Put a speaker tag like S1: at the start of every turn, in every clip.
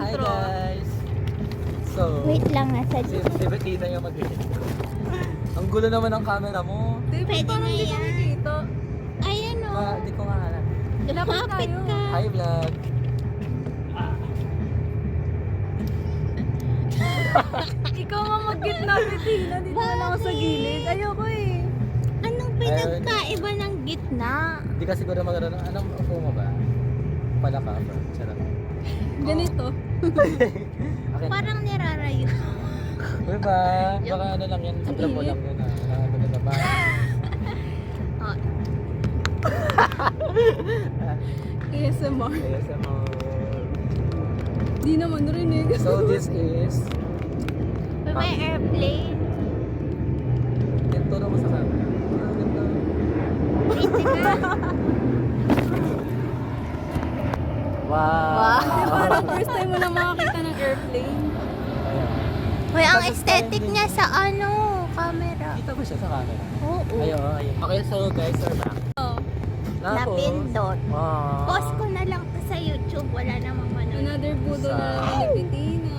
S1: intro.
S2: guys! So,
S3: Wait lang, nasa
S2: si Bettina yung mag-intro. Ang gulo naman ng camera mo.
S1: Di,
S3: Pwede
S1: parang
S3: na
S1: hindi ko
S3: yan.
S1: nakikita.
S3: Ayan o.
S2: Di ko nga alam.
S3: Lumapit
S1: tayo.
S3: ka.
S2: Hi vlog!
S1: Ikaw nga mag-gitna, Bettina. Dito na ako sa gilid. Ayoko eh.
S3: Anong pinagkaiba ng gitna?
S2: Di ka siguro magkaroon. Anong upo mo ba? Pala ka, bro. Charot.
S1: Ganito.
S2: Akin.
S3: Parang nirarayo.
S2: Uy ba? Baka ano lang yan. Sobrang mo lang yun. Nakakaganda ba?
S3: Oh,
S1: ASMR.
S2: ASMR.
S1: Di naman narinig.
S2: So this is...
S3: may airplane.
S2: Turo mo sa camera. Ah, ganda.
S3: Wait ka.
S2: Wow!
S1: Parang first time mo lang makakita ng airplane.
S2: Ayan.
S3: Hoy, ang
S2: Tapos
S3: aesthetic
S2: parang-
S3: niya sa camera.
S2: Kita ba siya sa camera?
S3: Oo.
S2: Ayun. Okay, so guys, we're back.
S1: Oh,
S3: Napindot.
S2: Wow.
S3: Post ko na lang to sa YouTube. Wala namang manood.
S1: another budo na naman ni Bettina.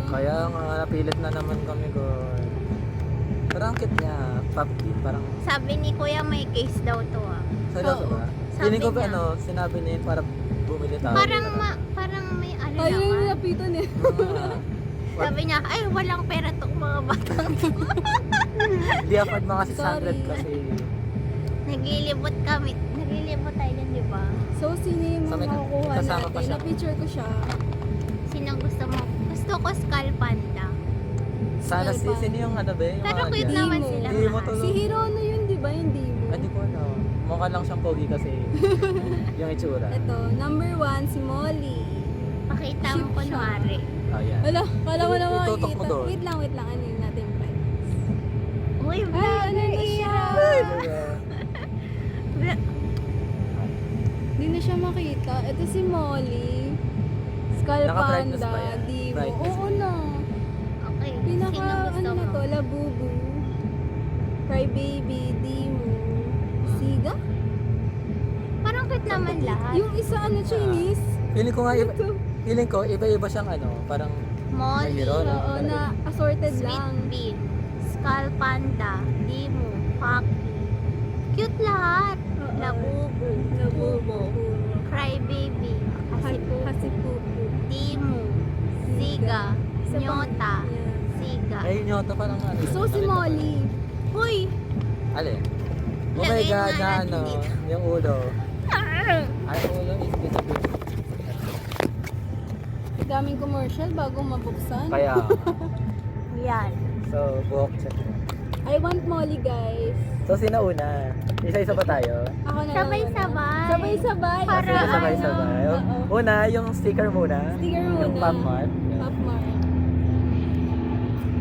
S2: Kaya nga, napilit na naman kami, girl. Parang cute niya. Puppy, parang...
S3: Sabi ni Kuya may case daw to ah.
S2: Seryoso
S1: Oo.
S2: ba?
S3: Sabi
S2: Feeling ko ba
S3: niya.
S2: sinabi niya yun para bumili tayo.
S3: Parang may ano
S1: Ayun yung
S3: naman.
S1: lapitan eh.
S3: Sabi niya, ay walang pera tong mga batang to.
S2: Hindi afford mga 600
S1: Sorry.
S2: kasi...
S3: Naglilibot kami. Naglilibot tayo din, di ba?
S1: So, sino yung
S2: So, may
S1: makukuha
S2: kasama pa
S1: natin?
S2: siya.
S1: Na-picture ko siya.
S3: Sino gusto mo? Gusto ko Skull Panda.
S2: Sana si... Sino yung ano ba? Yung
S3: Pero
S2: mga
S3: cute
S2: yan?
S3: naman
S1: Dimo.
S3: sila.
S2: Dimo
S3: lahat.
S2: to.
S1: Si Hirono yun, di ba? Hindi mo.
S2: Hindi ko alam. Mukha lang siyang pogi kasi yung itsura.
S1: Ito, number 1, si Molly.
S3: Pakita mo
S1: Ship siya.
S3: kunwari.
S2: Oh, yeah.
S1: Wala, kala mo na
S2: Itutok mo
S1: makikita.
S2: doon.
S1: Wait lang. Ano yun natin price?
S3: Uy,
S1: Ay,
S3: vlogger
S1: ano na siya?
S3: era.
S1: Hindi na siya makita. Ito si Molly. Skull
S2: Naka-brightness
S1: Panda,
S2: ba yan?
S1: Dimo.
S2: Brightness
S1: Oo
S2: ba yan?
S1: na.
S3: Okay,
S1: Pinaka,
S3: sino gusto
S1: ano
S3: mo?
S1: na to, Labubu. Crybaby, Dimo. Siga?
S3: Parang cute naman lahat.
S1: Yung isa ano, Chinese.
S2: Feeling ko nga,
S1: Ito.
S2: feeling ko, iba-iba siyang ano, parang
S3: Molly,
S2: May hero, no?
S1: Oo, na assorted
S3: Sweet
S1: lang.
S3: Bean, Skull Panda, Dimo, Pocky. Cute lahat.
S1: Oo.
S3: Labubu,
S1: Labubu.
S3: Crybaby, Hasipu,
S1: Hasipupu.
S3: Dimo, Siga,
S1: Isa pang-
S3: Nyota,
S1: Yan.
S3: Siga.
S2: ay nyo to parang ano.
S1: So si
S2: nakita ko.
S1: Molly.
S3: Hoy!
S2: Alin? Oh my
S3: Lagay
S2: god,
S3: nga
S2: na
S3: natin
S2: ano,
S3: dito.
S2: yung ulo. Ay, yung ulo is disappearing.
S1: Daming commercial bago mabuksan.
S2: Kaya,
S3: Yan.
S2: so, buhok check.
S1: I want Molly, guys.
S2: So, sino una? Isa-isa ba tayo?
S1: Ako na
S3: Sabay-sabay.
S1: lang. Sabay-sabay.
S3: Para
S2: Sige,
S3: ano?
S2: sabay-sabay.
S1: Oo.
S2: Una, yung sticker muna.
S1: Sticker
S2: Yung
S1: muna.
S2: pop mart.
S1: Pop Mart.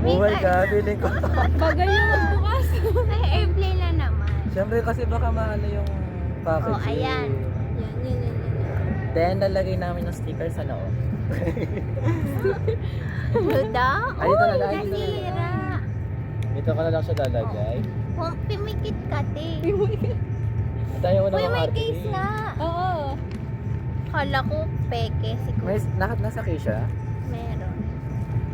S2: Oh my god, feeling ko.
S1: Bagay yung magbukas.
S3: Ay, airplane na naman.
S2: Siyempre kasi baka maano yung package.
S3: Oh, ayan.
S1: Yan.
S2: Then, lalagay namin yung sticker sa loob.
S3: Luda?
S2: Ay,
S3: Uy,
S2: ito na lang, ito na lang.
S3: nasira.
S2: Dito ka na lang siya lalagay.
S3: Kung pimikit ka, te.
S2: Tayo mo
S3: Uy,
S2: na
S3: may case nga.
S1: Oo.
S3: Kala ko peke si
S2: May,
S3: Kuya.
S2: nasa case siya?
S3: Meron.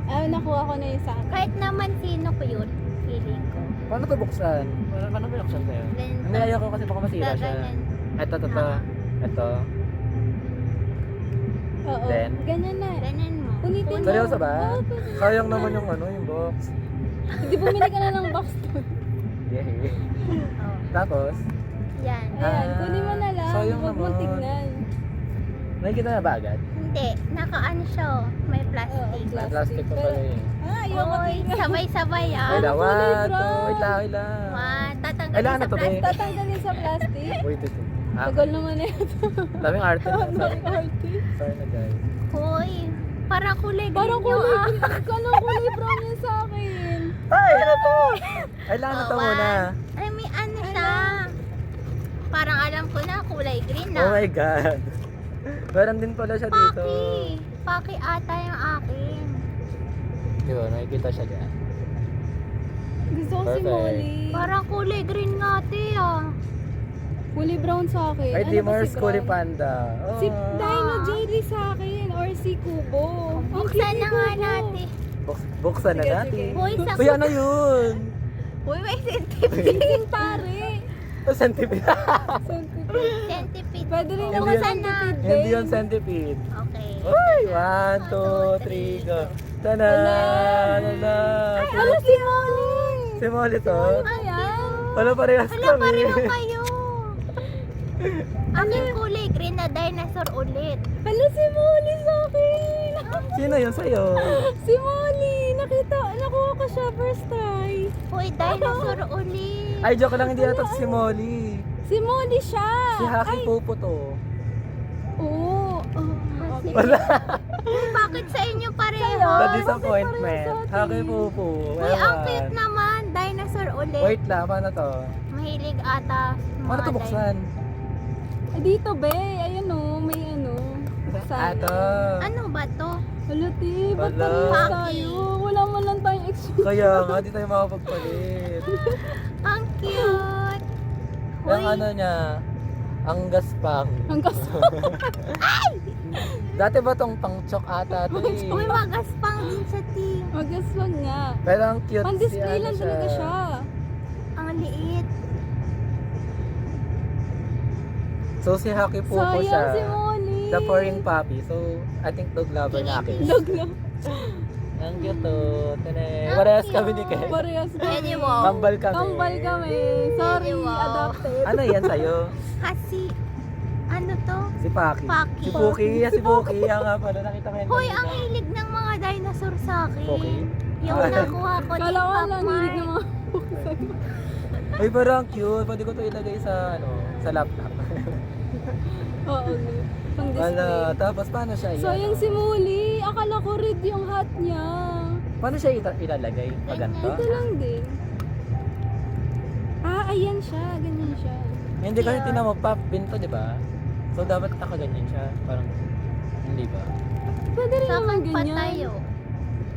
S1: Ah, nakuha ko na yung sa akin.
S3: Kahit naman sino ko yun, feeling ko.
S2: Paano ito buksan? Paano binuksan sa'yo?
S3: Ganito.
S2: Hindi, ayoko kasi baka masira siya.
S3: Gaganyan.
S2: Ito.
S3: Ah.
S2: Ito.
S1: Oo.
S2: Then?
S1: Ganyan na.
S3: Ganyan mo.
S1: Punitin mo.
S2: Seryoso ba?
S1: Oo, punitin.
S2: Sayang naman yung ano, yung box.
S1: Hindi bumili ka na ng box doon.
S2: Yeah.
S3: Oh,
S2: Tapos,
S3: yan.
S1: Ayan, kunin mo na lang.
S2: Sayang
S1: Huwag mo
S2: naman.
S1: tignan.
S2: nakikita na ba agad?
S3: Hindi, nakaano siya, oh. May plastic.
S1: Oo,
S2: May plastic pa pala eh.
S1: Ah, ayoko
S3: Oy,
S1: tignan.
S3: sabay-sabay ah.
S2: Wait lang,
S1: kulay
S2: one,
S1: brown?
S2: two, wait lang.
S3: Tatanggalin
S2: Kailangan
S3: sa
S2: na to,
S3: plastic.
S2: babe.
S1: Tatanggalin sa plastic.
S2: Wait, ito. Ah,
S1: Tagal naman na ito.
S2: daming arte na. Sorry.
S1: Artist.
S2: Sorry na guys.
S3: Hoy, parang kulay green
S1: Parang
S3: yung
S1: kulay,
S3: ah.
S1: kanang kulay brown yan sa akin.
S2: Ay, ano to? Kailangan na to
S3: Oh,
S2: muna.
S3: Ay, may ano siya. Parang alam ko na, kulay green
S2: Oh
S3: na.
S2: my god. Meron din pala siya dito.
S3: Paki. Paki ata yung akin.
S2: Yun, nakikita siya dyan.
S1: Gusto ko si
S2: Perfect.
S1: Molly.
S3: Parang kulay green nga, te ah.
S1: Kulay brown sa akin.
S2: Ay,
S1: Ano ba
S2: Timor
S1: si
S2: School
S1: brown?
S2: Panda. Oh.
S1: Si Dino Jelly sa akin or Galaxy Kubo. Ang
S3: Buksan
S1: cute
S3: na
S1: ni
S3: nga
S1: Kubo.
S3: natin.
S2: Buksan na
S1: Sige,
S2: natin.
S1: sige.
S3: Hoy, sa
S2: Uy, ano yun?
S3: Uy, may centipede.
S1: Pinsing pare.
S2: Centipede.
S1: Centipede.
S3: Centipede.
S1: Pwede rin
S2: Hindi
S1: naman
S2: yan-
S1: centipede din.
S2: Hindi yun centipede.
S3: Okay.
S2: Uy, 1, 2, 3, go. Tada! Tada!
S1: Ay, ano si Molly?
S2: Si Molly to?
S1: Ayan.
S2: Wala parehas
S3: Wala
S2: kami.
S3: pareho kayo. Aking kulay green na dinosaur ulit.
S1: Hala si Molly sa akin.
S2: Sino yun sa'yo?
S1: Si Molly. Nakuha ko siya first try.
S3: Hoy, dinosaur ulit.
S2: Ay, joke lang, hindi ata si Molly.
S1: Si Molly siya.
S2: Si Haki Popo to.
S1: Oo.
S3: Sige.
S2: Wala.
S3: Uy, bakit sa inyo pareho?
S1: Sa'yo?
S2: The
S1: Ay,
S2: disappointment.
S1: bakit parehas sa
S2: Haki
S1: atin?
S2: Popo.
S3: Uy, ang cute naman. Dinosaur ulit.
S2: Wait lang, paano to?
S3: Mahilig ata. mga
S2: Paano to buksan?
S1: Eh, dito be. Ayun o. May ano. Buksan.
S2: Ato.
S3: Ano ba to?
S1: Hala ti. Ba't
S2: Wala.
S1: parehas tayo? Wala man lang tayong excuse.
S2: Kaya nga, di tayo makapagpalit.
S3: Ang cute.
S2: Ang
S3: Hoy,
S2: ano niya, ang gaspang.
S1: Ang kaso.
S2: Dati ba tong pang-chok ata to eh?
S3: uy, magaspang din sa team.
S1: Magaswag nga.
S2: Pero ang cute
S1: Pan-display
S2: ano
S1: lang talaga siya.
S3: Ang liit.
S2: So si Haki Popo
S1: Sayang
S2: siya.
S1: si Molly.
S2: The purring puppy. So, I think dog lover na akin.
S1: Dog lang.
S2: Ang cute to. Tene.
S3: Ang
S2: Parehas
S3: cute.
S2: kami ni Ken.
S1: Parehas
S3: Pwede
S1: kami.
S3: mo.
S2: Kambal kami.
S1: Kambal kami. Sorry,
S3: Pwede mo.
S1: adopted.
S2: Ano yan sa'yo?
S3: Kasi, ano to?
S2: Si Paki.
S3: Paki.
S2: Si Puki. Si Puki. Ang nga pala. Nakita ko yan.
S3: Hoy,
S2: kanina.
S3: ang hilig ng mga dinosaur sa akin.
S2: Puki?
S3: Yung
S2: Ah.
S3: nakuha ko din
S1: Kala ko lang
S3: Pop
S1: hilig ng
S3: Mart.
S1: mga
S2: Ay, parang cute. Pwede ko to ilagay sa, ano, sa laptop.
S1: Oo, no. Pang
S2: Wala.
S1: display.
S2: Tapos, paano siya?
S1: Sayang si Molly. Akala ko red yung hat niya.
S2: Paano siya ilalagay? Pag ganito?
S1: Ito lang din. Ah, ayan siya. Ganyan siya.
S2: Hindi kasi tinan mo, pop bin to, di ba? So, dapat nakaganyan siya. Parang, hindi ba?
S1: Pwede rin
S3: Sa
S1: naman
S3: akin
S1: ganyan.
S3: patayo.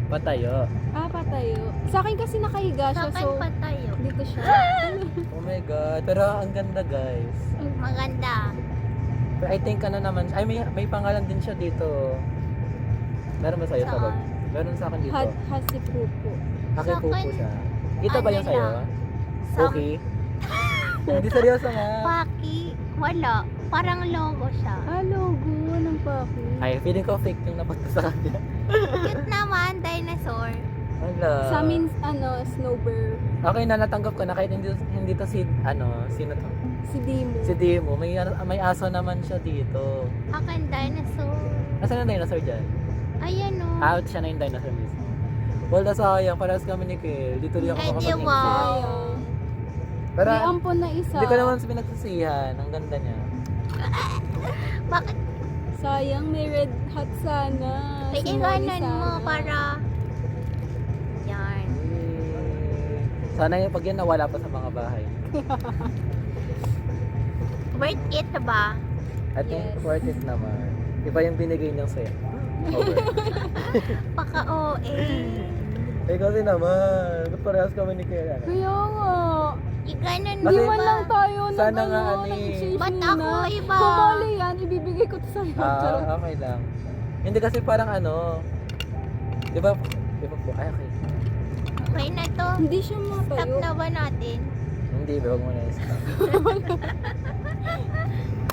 S2: Patayo.
S1: Ah, patayo. Sa akin kasi nakahiga
S3: Sa
S1: siya.
S3: akin
S1: So,
S3: patayo.
S1: dito siya.
S2: Oh my God. Pero ang ganda, guys.
S3: Maganda.
S2: Pero I think ano naman, ay may pangalan din siya dito. Meron ba sa'yo sa
S3: Saan?
S2: loob? Meron sa akin dito.
S1: Hasi Pupo.
S2: Haki
S3: Sa
S2: Pupo
S3: akin,
S2: siya. Ito ba
S3: ano
S2: yung sa'yo?
S3: lang? Sa-
S2: Okay. Hindi seryoso nga.
S3: Paki. Wala. Parang logo siya.
S1: Ah, logo ng Paki.
S2: Ay, feeling ko fake yung napunta sa kanya.
S3: Cute naman, dinosaur.
S2: Wala.
S1: Sa amin, ano, Snowbear.
S2: Okay na, natanggap ko na kahit hindi to si, sino to?
S1: Si Dimo.
S2: Si Dimo. May aso naman siya dito.
S3: Akin dinosaur.
S2: Nasaan ang dinosaur dyan?
S3: Ayan o.
S2: Out siya na yung dinosaur mismo. Wala, sayang. Parehas kami ni Kel. Dito rin ako
S3: Ay, di
S2: makapag-exit.
S3: wow.
S1: Sayang.
S2: Pero,
S1: May ampon na isa.
S2: hindi ko naman pinagsisihan. Ang ganda niya.
S3: Bakit?
S1: Sayang, may red hat sana.
S3: Ay,
S1: Si Molly
S3: iwanan mo
S1: sana.
S3: para... Yan.
S2: Sana yung pag yan nawala pa sa mga bahay.
S3: Worth it ba?
S2: I think
S1: Yes.
S2: worth it naman. Iba yung binigay niyang saya. Over.
S3: Paka-OA.
S2: Eh kasi naman, parehas kami ni Kera.
S1: Kaya nga.
S3: Iganon
S1: Hindi
S2: Kasi-
S1: man lang tayo
S2: Sana nga,
S1: nag-ano,
S2: ani.
S1: nag-exchange
S3: Ba't
S1: muna.
S3: ako iba?
S1: Kung Molly yan, ibibigay ko to sa'yo. Charot.
S2: Okay lang. Hindi kasi parang ano, di ba po, ay okay.
S3: Okay na to.
S1: Hindi siya
S3: Stop
S1: matayo.
S3: na ba natin?
S2: Hindi, huwag mo na i-stop.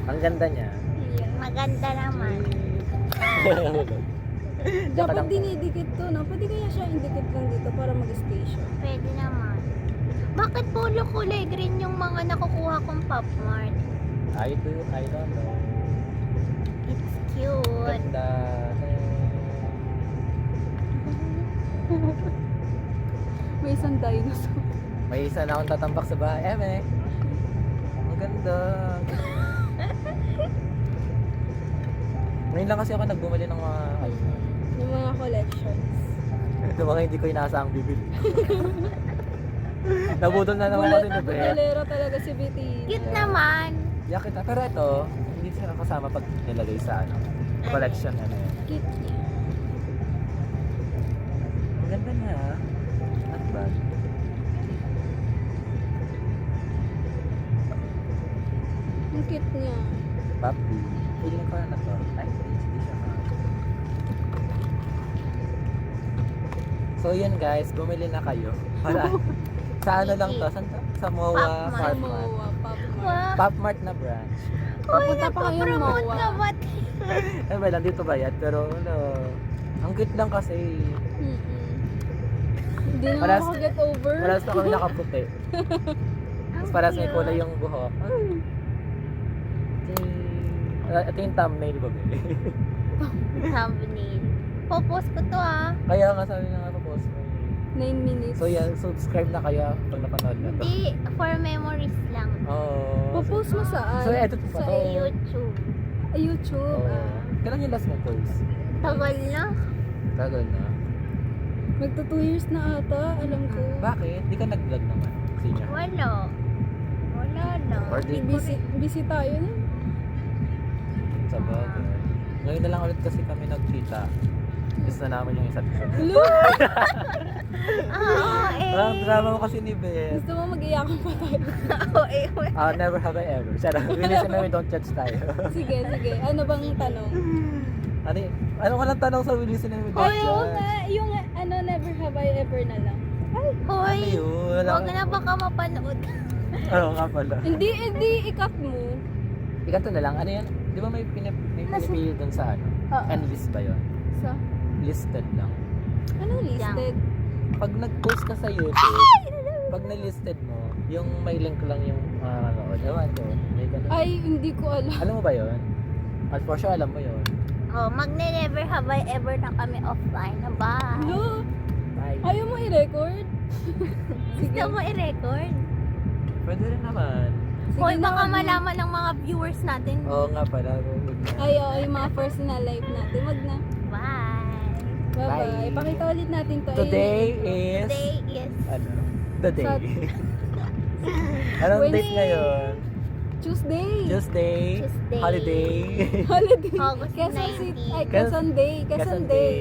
S2: Ang ganda niya.
S3: Maganda naman.
S1: Dapat dinidikit to, no? Pwede kaya siya indikit lang dito para mag-stay siya.
S3: Pwede naman. Bakit puro kulay green yung mga nakukuha kong Pop Mart?
S2: I don't know.
S3: It's cute.
S2: Ganda.
S1: May isang dinosaur.
S2: May isa na akong tatambak sa bahay. Ang ganda. Ngayon lang kasi ako nagbumali ng mga
S1: Yung mga collections.
S2: ito mga hindi ko inaasahang bibili. Nabudol na naman kasi ni Beth.
S1: Budolero talaga si Betty.
S3: Cute naman.
S2: Yeah, kita. Pero ito, hindi siya kasama pag nilagay sa collection. Ano yun.
S1: Cute niya.
S2: Ang ganda niya. Not bad.
S1: Ang cute niya.
S2: Papi. Feeling ko na to. Ay, hindi siya. So yun guys, bumili na kayo. Para, sa ano lang to? Saan to? Sa MOA
S3: Popmart.
S2: Farmart.
S1: Mowa, Popmart.
S3: Wow.
S2: Popmart na branch.
S3: Uy,
S1: Pupunta pa kayong
S3: nagpa-promote
S1: MOA.
S3: ka ba?
S2: Ano ba lang, dito ba yan? Pero ano, ang cute lang kasi.
S1: Mm-mm. Hindi na
S2: Paras-
S1: ako get over.
S2: Paras na kami nakaputi. Tapos paras may kulay yung buhok. Ay. Ito yung thumbnail ba, Bebe?
S3: Thumbnail. Popost ko to ah.
S2: Kaya nga sabi na nga post mo.
S1: 9 minutes.
S2: So yan, subscribe na kayo pag napanood na to.
S3: Hindi, for memories lang.
S2: Oo.
S1: Popost mo saan?
S2: So edit pa
S1: Sa
S2: to.
S3: YouTube.
S1: YouTube.
S2: Oo. Kailan yung last mo post?
S3: Tagal na.
S2: Tagal na.
S1: Magto 2 years na ata, alam ko.
S2: Bakit? Di ka nag-vlog naman. Sinya.
S3: Wala. Wala na.
S2: Or di-
S1: Busy tayo na.
S2: Sa bagay. Ngayon na lang ulit kasi kami nagkita. Miss na namin yung isa't isa.
S1: Hello!
S2: Ang drama mo kasi ni Beth.
S1: Gusto mo mag-iyakan pa tayo?
S2: Never have I ever. Sarap. Bilis na we don't judge tayo.
S1: Sige, sige. Ano bang tanong?
S2: Ano ka lang tanong sa Willis na we don't
S1: Ay, oo
S2: judge?
S1: nga. Yung ano, never have I ever na lang.
S3: Hoy,
S2: Ano yun? Wala
S3: huwag
S2: ka-
S3: na baka mapanood.
S2: Oo nga pala.
S1: Hindi ikat mo.
S2: Ikanto na lang. Ano yan? Di ba may pinipili dun sa ano?
S1: Oo.
S2: Enlist ba yun?
S1: Sa,
S2: Listed lang.
S1: ano listed?
S2: Pag nag-post ka sa YouTube, pag na-listed mo, yung may link lang yung makakanood. Ewan ko. May ganun.
S1: Ay, hindi ko alam.
S2: Alam mo ba yun? At for sure alam mo yun.
S3: Oh, magne-never have I ever na kami offline. Bye.
S1: Hello?
S2: Bye.
S1: Ayaw mo i-record?
S3: Gusto mo i-record?
S2: Pwede rin naman.
S1: Sige
S3: Hoy,
S1: na,
S3: baka
S1: ano.
S3: malaman ng mga viewers natin.
S2: Oo nga pala. Huwag na.
S1: Ay, oo, yung mga personal life natin. Wag na.
S3: Bye.
S1: Bye-bye.
S2: Bye.
S1: Pakita ulit natin to.
S2: Today is...
S3: Today is
S2: Ano? The day.
S1: Sat-
S2: Anong
S1: Wednesday.
S2: date ngayon?
S1: Tuesday.
S2: Tuesday.
S3: Tuesday.
S2: Holiday.
S1: Holiday.
S3: August
S1: Quezon
S3: 19.
S1: City. Ay, Quezon Day. Quezon Day.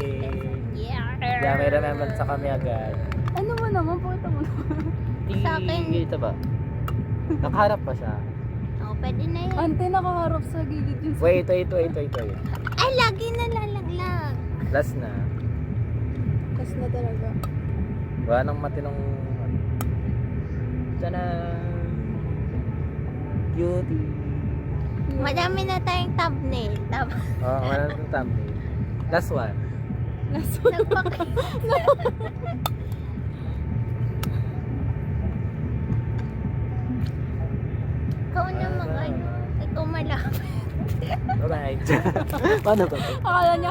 S3: Yeah.
S2: Kaya may remembrance sa kami agad.
S1: Ano mo naman? Puto mo naman.
S3: Sa akin.
S2: Dito ba? Nakaharap pa siya.
S3: Oh, pwede na yun.
S1: Ante nakaharap sa gilid yun.
S2: Wait.
S3: Ay, lagi nalalaglag.
S2: Last na.
S1: Tapos na talaga.
S2: Wala nang matinong... Tada! Beauty.
S3: Madami na tayong thumbnail.
S2: Oo, wala nang thumbnail. Last one.
S3: Nagpaki... Ikaw na mag-ano. Ikaw malapit.
S2: Bye-bye. Paano ba?
S1: Akala niya